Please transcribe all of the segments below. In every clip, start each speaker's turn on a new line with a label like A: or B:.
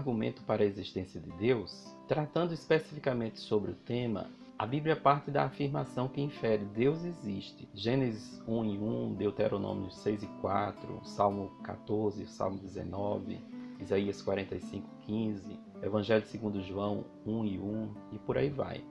A: argumento para a existência de Deus? Tratando especificamente sobre o tema, a Bíblia parte da afirmação que infere Deus existe. Gênesis 1:1, Deuteronômio 6:4, Salmo 14, Salmo 19, Isaías 45:15, Evangelho segundo João 1:1 e por aí vai.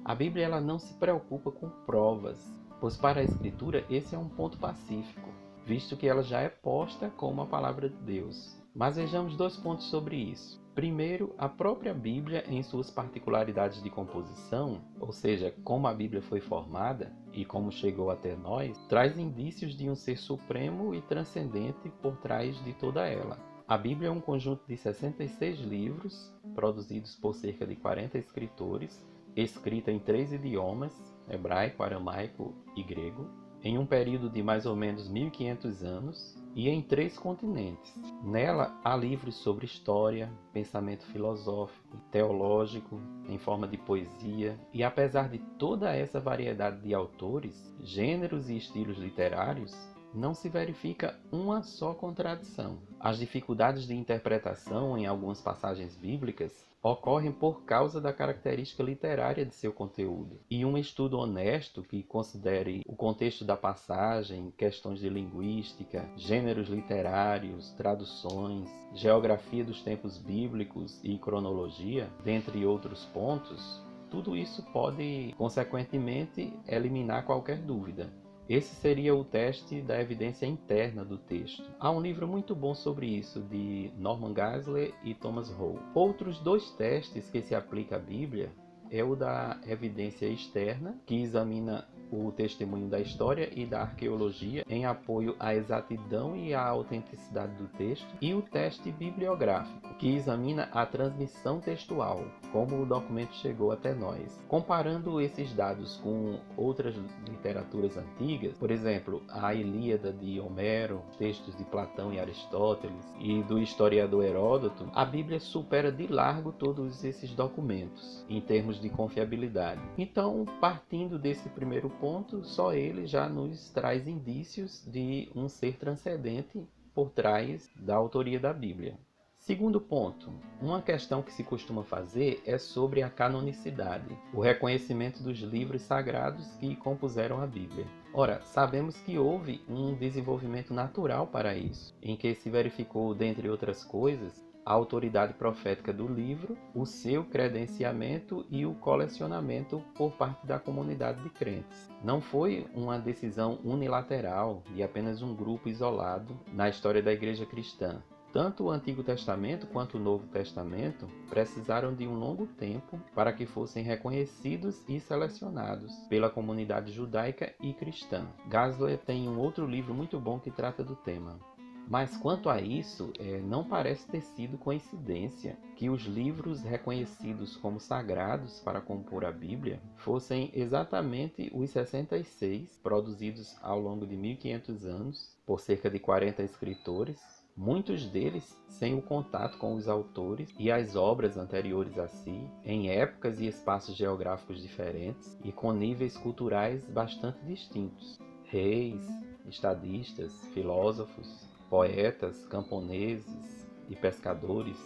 A: A Bíblia ela não se preocupa com provas, pois para a Escritura esse é um ponto pacífico, visto que ela já é posta como a palavra de Deus. Mas vejamos 2 pontos sobre isso. Primeiro, a própria Bíblia, em suas particularidades de composição, ou seja, como a Bíblia foi formada e como chegou até nós, traz indícios de um ser supremo e transcendente por trás de toda ela. A Bíblia é um conjunto de 66 livros, produzidos por cerca de 40 escritores, escrita em 3 idiomas, hebraico, aramaico e grego, em um período de mais ou menos 1500 anos e em 3 continentes. Nela há livros sobre história, pensamento filosófico, teológico, em forma de poesia, e apesar de toda essa variedade de autores, gêneros e estilos literários, não se verifica uma só contradição. As dificuldades de interpretação em algumas passagens bíblicas ocorrem por causa da característica literária de seu conteúdo. E um estudo honesto que considere o contexto da passagem, questões de linguística, gêneros literários, traduções, geografia dos tempos bíblicos e cronologia, dentre outros pontos, tudo isso pode, consequentemente, eliminar qualquer dúvida. Esse seria o teste da evidência interna do texto. Há um livro muito bom sobre isso, de Norman Geisler e Thomas Rowe. Outros 2 testes que se aplicam à Bíblia é o da evidência externa, que examina o testemunho da história e da arqueologia em apoio à exatidão e à autenticidade do texto, e o teste bibliográfico, que examina a transmissão textual, como o documento chegou até nós. Comparando esses dados com outras literaturas antigas, por exemplo, a Ilíada de Homero, textos de Platão e Aristóteles e do historiador Heródoto, a Bíblia supera de largo todos esses documentos em termos de confiabilidade. Então, partindo desse primeiro ponto, só ele já nos traz indícios de um ser transcendente por trás da autoria da Bíblia. Segundo ponto, uma questão que se costuma fazer é sobre a canonicidade, o reconhecimento dos livros sagrados que compuseram a Bíblia. Ora, sabemos que houve um desenvolvimento natural para isso, em que se verificou, dentre outras coisas, a autoridade profética do livro, o seu credenciamento e o colecionamento por parte da comunidade de crentes. Não foi uma decisão unilateral de apenas um grupo isolado na história da Igreja cristã. Tanto o Antigo Testamento quanto o Novo Testamento precisaram de um longo tempo para que fossem reconhecidos e selecionados pela comunidade judaica e cristã. Geisler tem um outro livro muito bom que trata do tema. Mas quanto a isso, não parece ter sido coincidência que os livros reconhecidos como sagrados para compor a Bíblia fossem exatamente os 66 produzidos ao longo de 1500 anos por cerca de 40 escritores, muitos deles sem o contato com os autores e as obras anteriores a si, em épocas e espaços geográficos diferentes e com níveis culturais bastante distintos. Reis, estadistas, filósofos, poetas, camponeses e pescadores.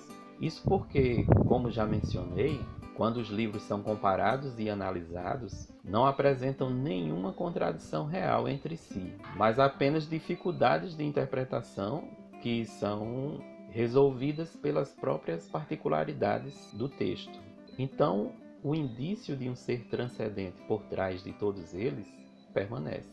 A: Isso porque, como já mencionei, quando os livros são comparados e analisados, não apresentam nenhuma contradição real entre si, mas apenas dificuldades de interpretação que são resolvidas pelas próprias particularidades do texto. Então, o indício de um ser transcendente por trás de todos eles permanece.